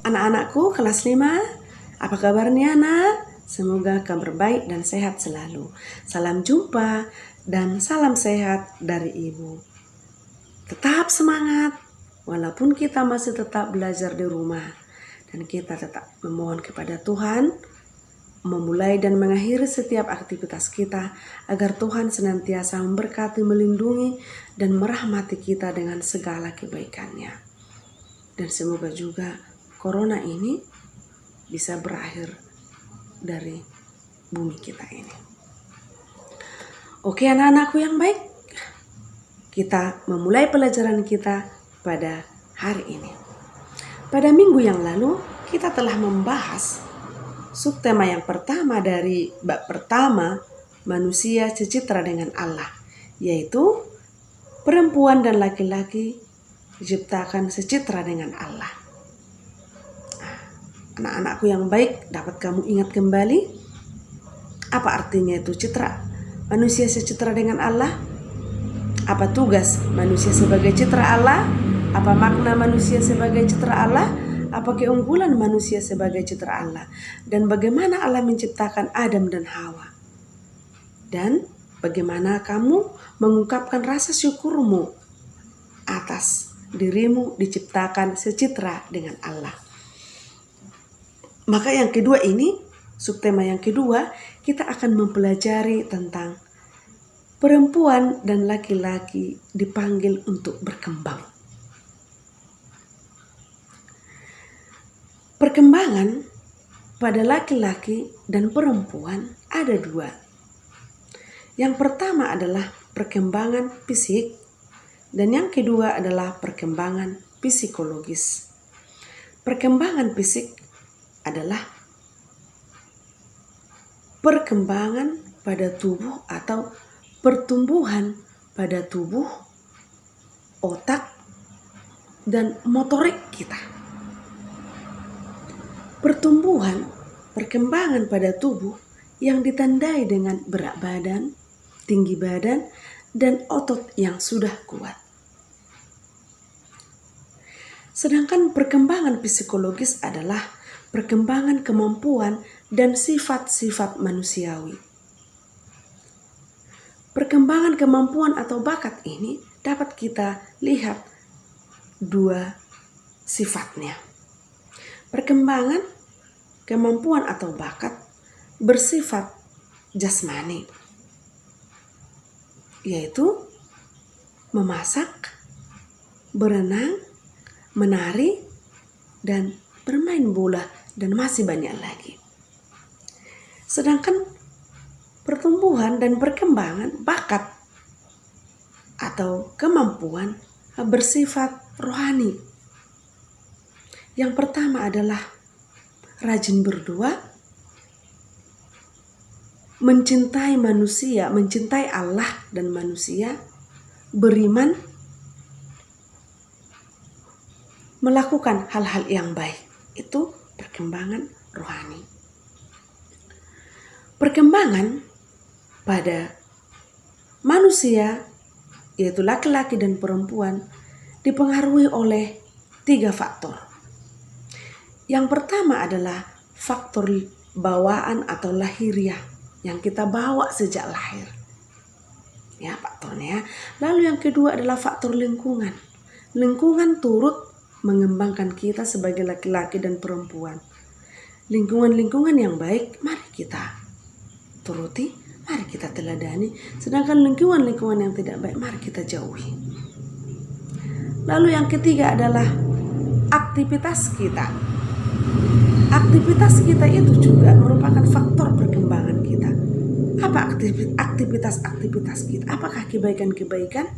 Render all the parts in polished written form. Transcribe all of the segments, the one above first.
Anak-anakku kelas 5, apa kabarnya nak? Semoga kabar baik dan sehat selalu. Salam jumpa dan salam sehat dari Ibu. Tetap semangat, walaupun kita masih tetap belajar di rumah. Dan kita tetap memohon kepada Tuhan, memulai dan mengakhiri setiap aktivitas kita, agar Tuhan senantiasa memberkati, melindungi, dan merahmati kita dengan segala kebaikannya. Dan semoga juga corona ini bisa berakhir dari bumi kita ini. Oke anak-anakku yang baik, kita memulai pelajaran kita pada hari ini. Pada minggu yang lalu kita telah membahas subtema yang pertama dari bab pertama, manusia secitra dengan Allah, yaitu perempuan dan laki-laki diciptakan secitra dengan Allah. Anak-anakku yang baik, dapat kamu ingat kembali apa artinya itu citra manusia secitra dengan Allah? Apa tugas manusia sebagai citra Allah? Apa makna manusia sebagai citra Allah? Apa keunggulan manusia sebagai citra Allah? Dan bagaimana Allah menciptakan Adam dan Hawa? Dan bagaimana kamu mengungkapkan rasa syukurmu atas dirimu diciptakan secitra dengan Allah. Maka yang kedua ini, subtema yang kedua, kita akan mempelajari tentang perempuan dan laki-laki dipanggil untuk berkembang. Perkembangan pada laki-laki dan perempuan ada dua. Yang pertama adalah perkembangan fisik, dan yang kedua adalah perkembangan psikologis. Perkembangan fisik adalah perkembangan pada tubuh atau pertumbuhan pada tubuh, otak, dan motorik kita. Perkembangan pada tubuh yang ditandai dengan berat badan, tinggi badan, dan otot yang sudah kuat. Sedangkan perkembangan psikologis adalah perkembangan kemampuan dan sifat-sifat manusiawi. Perkembangan kemampuan atau bakat ini dapat kita lihat dua sifatnya. Perkembangan kemampuan atau bakat bersifat jasmani, yaitu memasak, berenang, menari, dan bermain bola, dan masih banyak lagi. Sedangkan pertumbuhan dan perkembangan bakat atau kemampuan bersifat rohani. Yang pertama adalah rajin berdoa, mencintai manusia, mencintai Allah dan manusia, beriman, melakukan hal-hal yang baik. Itu perkembangan rohani. Perkembangan pada manusia, yaitu laki-laki dan perempuan, dipengaruhi oleh 3 faktor. Yang pertama adalah faktor bawaan atau lahiriah, yang kita bawa sejak lahir. Ya, faktornya. Lalu yang kedua adalah faktor lingkungan. Lingkungan turut mengembangkan kita sebagai laki-laki dan perempuan. Lingkungan-lingkungan yang baik, mari kita turuti, mari kita teladani. Sedangkan lingkungan-lingkungan yang tidak baik, mari kita jauhi. Lalu yang ketiga adalah aktivitas kita. Aktivitas kita itu juga merupakan faktor perkembangan kita. Apa aktivitas kita? Apakah kebaikan-kebaikan?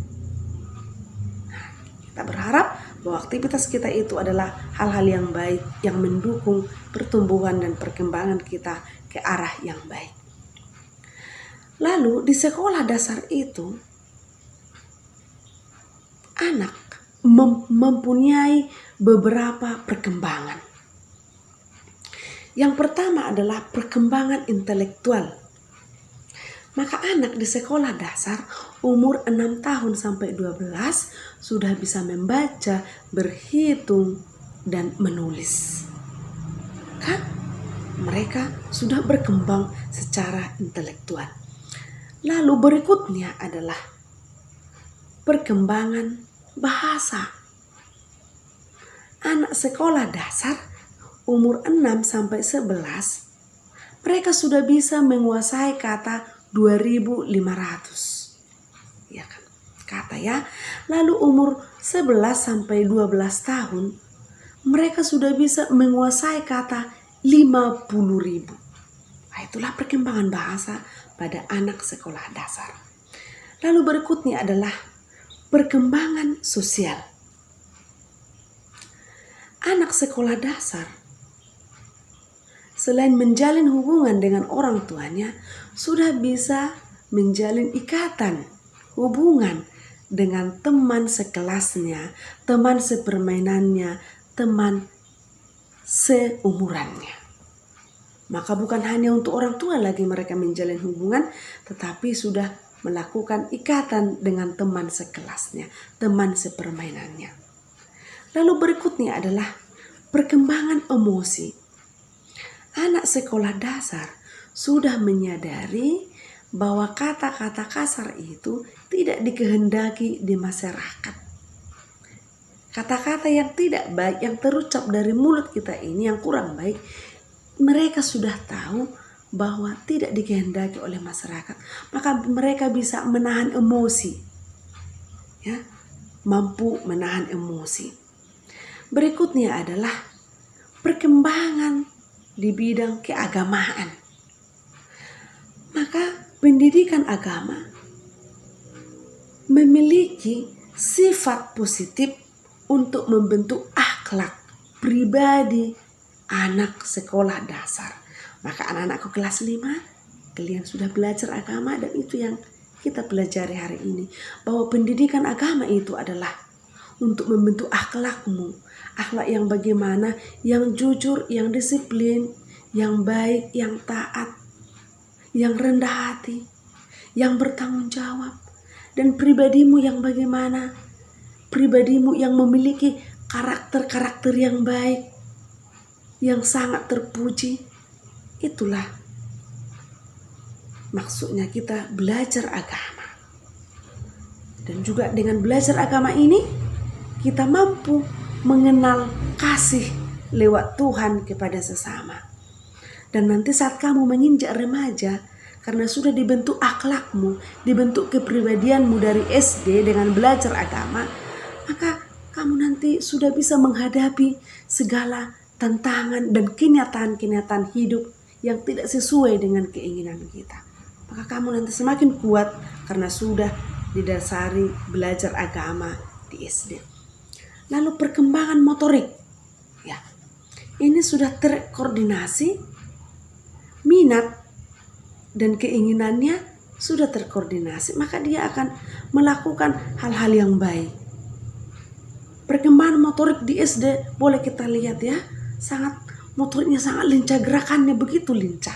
Nah, kita berharap bahwa aktivitas kita itu adalah hal-hal yang baik, yang mendukung pertumbuhan dan perkembangan kita ke arah yang baik. Lalu di sekolah dasar itu, anak mempunyai beberapa perkembangan. Yang pertama adalah perkembangan intelektual. Maka anak di sekolah dasar umur 6 tahun sampai 12 sudah bisa membaca, berhitung, dan menulis. maka mereka sudah berkembang secara intelektual. Lalu berikutnya adalah perkembangan bahasa. Anak sekolah dasar umur 6 sampai 11, mereka sudah bisa menguasai kata 2500. Ya kan? Kata ya. Lalu umur 11 sampai 12 tahun, mereka sudah bisa menguasai kata 50.000. Nah, itulah perkembangan bahasa pada anak sekolah dasar. Lalu berikutnya adalah perkembangan sosial. Anak sekolah dasar selain menjalin hubungan dengan orang tuanya, sudah bisa menjalin ikatan hubungan dengan teman sekelasnya, teman sepermainannya, teman seumurannya. Maka bukan hanya untuk orang tua lagi mereka menjalin hubungan, tetapi sudah melakukan ikatan dengan teman sekelasnya, teman sepermainannya. Lalu berikutnya adalah perkembangan emosi. Anak sekolah dasar sudah menyadari bahwa kata-kata kasar itu tidak dikehendaki di masyarakat. Kata-kata yang tidak baik yang terucap dari mulut kita ini yang kurang baik, mereka sudah tahu bahwa tidak dikehendaki oleh masyarakat. Maka mereka bisa menahan emosi. Ya, mampu menahan emosi. Berikutnya adalah perkembangan di bidang keagamaan. Maka pendidikan agama memiliki sifat positif untuk membentuk akhlak pribadi anak sekolah dasar. Maka anak-anakku kelas 5, kalian sudah belajar agama, dan itu yang kita pelajari hari ini. Bahwa pendidikan agama itu adalah untuk membentuk akhlakmu. Akhlak yang bagaimana? Yang jujur, yang disiplin, yang baik, yang taat, yang rendah hati, yang bertanggung jawab. Dan pribadimu yang bagaimana? Pribadimu yang memiliki karakter-karakter yang baik, yang sangat terpuji. Itulah maksudnya kita belajar agama. Dan juga dengan belajar agama ini, kita mampu mengenal kasih lewat Tuhan kepada sesama. Dan nanti saat kamu menginjak remaja, karena sudah dibentuk akhlakmu, dibentuk kepribadianmu dari SD dengan belajar agama, maka kamu nanti sudah bisa menghadapi segala tantangan dan kenyataan-kenyataan hidup yang tidak sesuai dengan keinginan kita. Maka kamu nanti semakin kuat karena sudah didasari belajar agama di SD. Lalu perkembangan motorik. Ya. Ini sudah terkoordinasi, minat dan keinginannya sudah terkoordinasi, maka dia akan melakukan hal-hal yang baik. Perkembangan motorik di SD boleh kita lihat ya, motoriknya sangat lincah, gerakannya begitu lincah.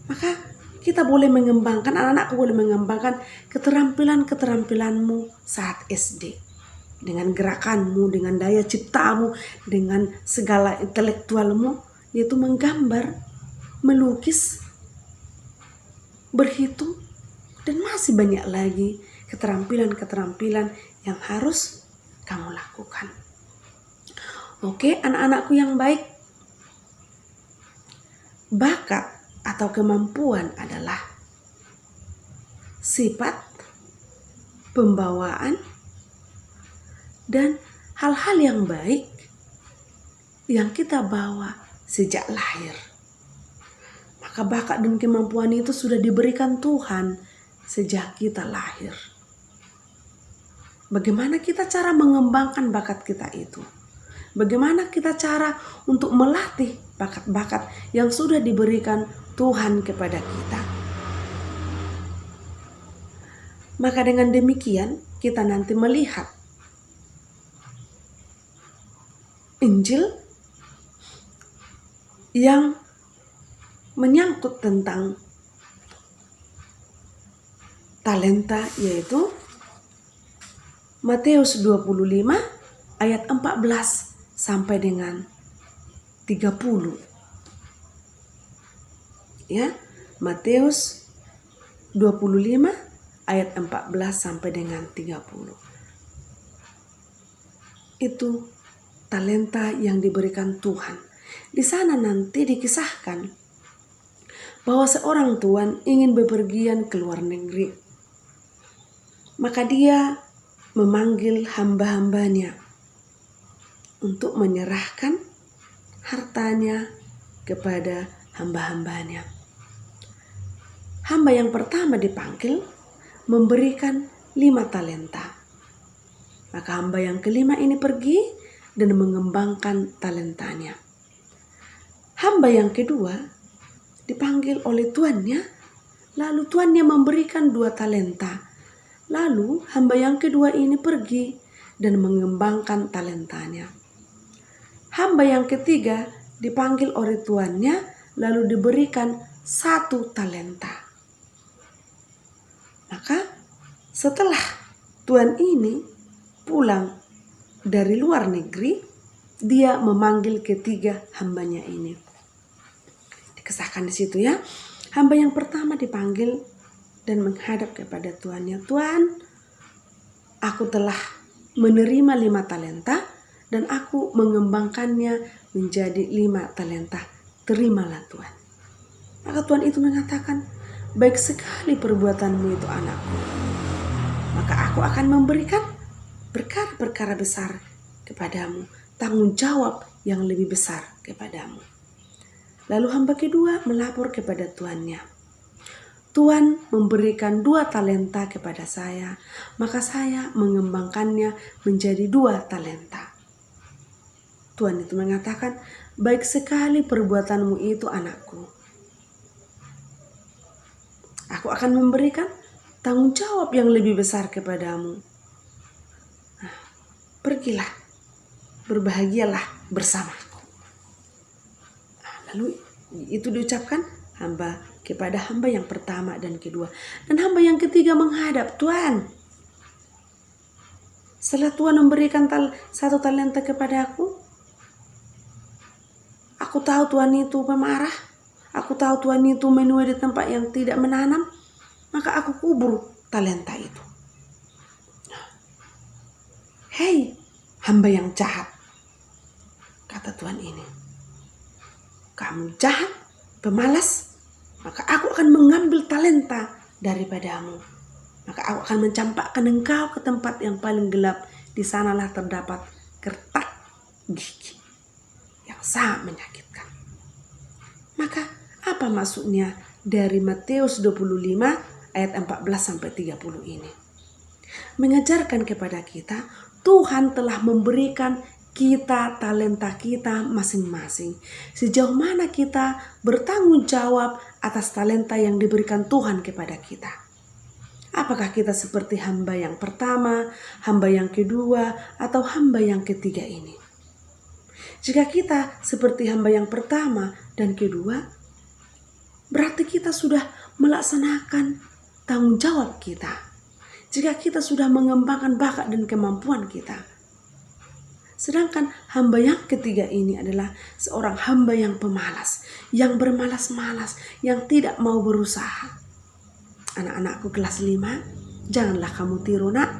Maka kita boleh mengembangkan, anak-anakku boleh mengembangkan keterampilan-keterampilanmu saat SD. Dengan gerakanmu, dengan daya ciptamu, dengan segala intelektualmu, yaitu menggambar, melukis, berhitung, dan masih banyak lagi keterampilan-keterampilan yang harus kamu lakukan. Oke, anak-anakku yang baik, bakat atau kemampuan adalah sifat, pembawaan, dan hal-hal yang baik yang kita bawa sejak lahir. Maka bakat dan kemampuan itu sudah diberikan Tuhan sejak kita lahir. Bagaimana kita cara mengembangkan bakat kita itu? Bagaimana kita cara untuk melatih bakat-bakat yang sudah diberikan Tuhan kepada kita? Maka dengan demikian kita nanti melihat Injil yang menyangkut tentang talenta, yaitu Matius 25 ayat 14 sampai dengan 30. Ya, Matius 25 ayat 14 sampai dengan 30. Itu talenta yang diberikan Tuhan. Di sana nanti dikisahkan bahwa seorang tuan ingin bepergian ke luar negeri. Maka dia memanggil hamba-hambanya untuk menyerahkan hartanya kepada hamba-hambanya. Hamba yang pertama dipanggil memberikan 5 talenta. Maka hamba yang kelima ini pergi dan mengembangkan talentanya. Hamba yang kedua dipanggil oleh tuannya, lalu tuannya memberikan 2 talenta. Lalu hamba yang kedua ini pergi dan mengembangkan talentanya. Hamba yang ketiga dipanggil oleh tuannya, lalu diberikan 1 talenta. Maka setelah tuan ini pulang dari luar negeri, dia memanggil ketiga hambanya ini. Dikisahkan di situ ya. Hamba yang pertama dipanggil dan menghadap kepada tuannya. Tuan, aku telah menerima 5 talenta dan aku mengembangkannya menjadi 5 talenta. Terimalah Tuan. Maka Tuan itu mengatakan, baik sekali perbuatanmu itu anakku. Maka aku akan memberikan perkara-perkara besar kepadamu, tanggung jawab yang lebih besar kepadamu. Lalu hamba kedua melapor kepada tuannya. Tuan memberikan 2 talenta kepada saya, maka saya mengembangkannya menjadi 2 talenta. Tuan itu mengatakan, baik sekali perbuatanmu itu anakku. Aku akan memberikan tanggung jawab yang lebih besar kepadamu. Nah, pergilah, berbahagialah bersamaku. Nah, lalu itu diucapkan kepada hamba yang pertama dan kedua. Dan hamba yang ketiga menghadap, Tuan, setelah Tuan memberikan 1 talenta kepadaku, aku tahu Tuan itu pemarah. Aku tahu Tuan itu menuai di tempat yang tidak menanam. Maka aku kubur talenta itu. Hei, hamba yang jahat, kata Tuan ini. Kamu jahat, pemalas, maka aku akan mengambil talenta daripadamu. Maka aku akan mencampakkan engkau ke tempat yang paling gelap. Di sanalah terdapat kertak gigi yang sangat menyakitkan. Maka apa maksudnya dari Matius 25 ayat 14 sampai 30 ini? Mengajarkan kepada kita, Tuhan telah memberikan kita talenta kita masing-masing. Sejauh mana kita bertanggung jawab atas talenta yang diberikan Tuhan kepada kita. Apakah kita seperti hamba yang pertama, hamba yang kedua, atau hamba yang ketiga ini? Jika kita seperti hamba yang pertama dan kedua, berarti kita sudah melaksanakan tanggung jawab kita. Jika kita sudah mengembangkan bakat dan kemampuan kita. Sedangkan hamba yang ketiga ini adalah seorang hamba yang pemalas, yang bermalas-malas, yang tidak mau berusaha. Anak-anakku kelas 5, janganlah kamu tiru nak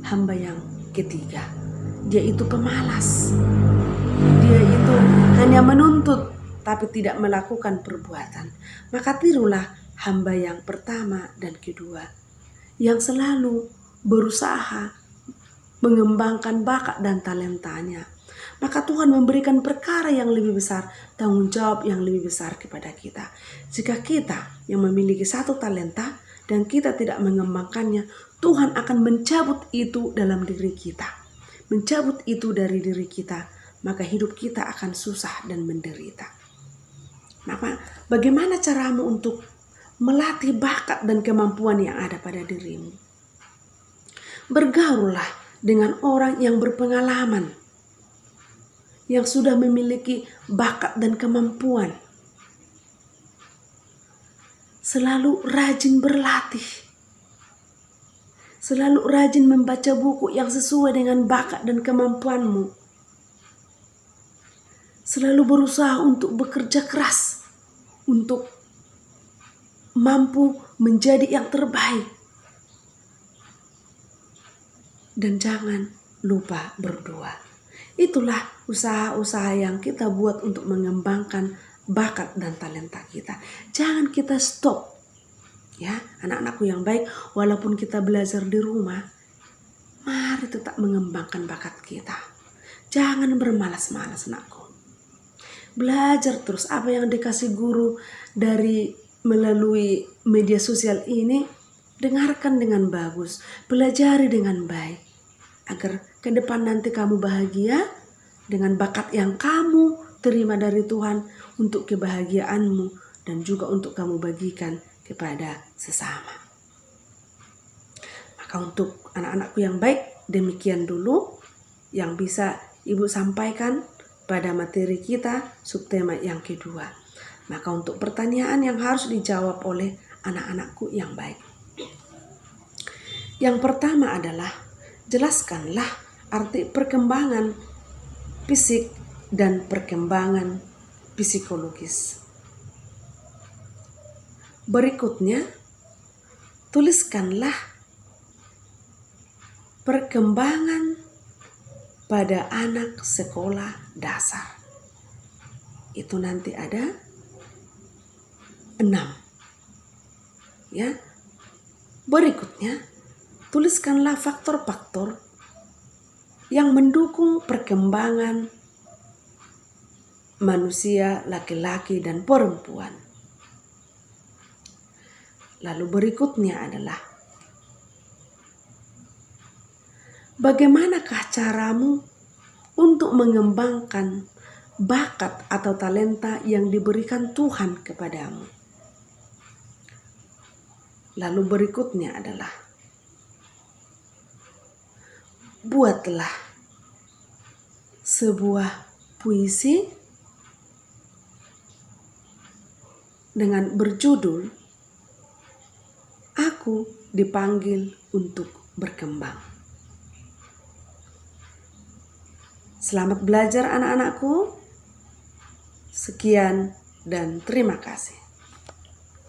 hamba yang ketiga. Dia itu pemalas. Dia itu hanya menuntut tapi tidak melakukan perbuatan. Maka tirulah hamba yang pertama dan kedua, yang selalu berusaha mengembangkan bakat dan talentanya. Maka Tuhan memberikan perkara yang lebih besar, tanggung jawab yang lebih besar kepada kita. Jika kita yang memiliki 1 talenta dan kita tidak mengembangkannya, Tuhan akan mencabut itu dalam diri kita. Mencabut itu dari diri kita, maka hidup kita akan susah dan menderita. Maka bagaimana caramu untuk melatih bakat dan kemampuan yang ada pada dirimu? Bergaullah dengan orang yang berpengalaman, yang sudah memiliki bakat dan kemampuan. Selalu rajin berlatih. Selalu rajin membaca buku yang sesuai dengan bakat dan kemampuanmu. selalu berusaha untuk bekerja keras, untuk mampu menjadi yang terbaik. Dan jangan lupa berdoa. Itulah usaha-usaha yang kita buat untuk mengembangkan bakat dan talenta kita. Jangan kita stop. Ya, anak-anakku yang baik, walaupun kita belajar di rumah, mari tetap mengembangkan bakat kita. Jangan bermalas-malas, anakku. Belajar terus apa yang dikasih guru dari melalui media sosial ini, dengarkan dengan bagus, pelajari dengan baik, agar ke depan nanti kamu bahagia dengan bakat yang kamu terima dari Tuhan untuk kebahagiaanmu dan juga untuk kamu bagikan kepada sesama. Maka untuk anak-anakku yang baik, demikian dulu yang bisa Ibu sampaikan pada materi kita subtema yang kedua. Maka untuk pertanyaan yang harus dijawab oleh anak-anakku yang baik. Yang pertama adalah, jelaskanlah arti perkembangan fisik dan perkembangan psikologis. Berikutnya, tuliskanlah perkembangan pada anak sekolah dasar. Itu nanti ada 6. Ya. Berikutnya, tuliskanlah faktor-faktor yang mendukung perkembangan manusia laki-laki dan perempuan. Lalu berikutnya adalah, bagaimanakah caramu untuk mengembangkan bakat atau talenta yang diberikan Tuhan kepadamu? Lalu berikutnya adalah, buatlah sebuah puisi dengan berjudul Aku Dipanggil Untuk Berkembang. Selamat belajar anak-anakku. Sekian dan terima kasih.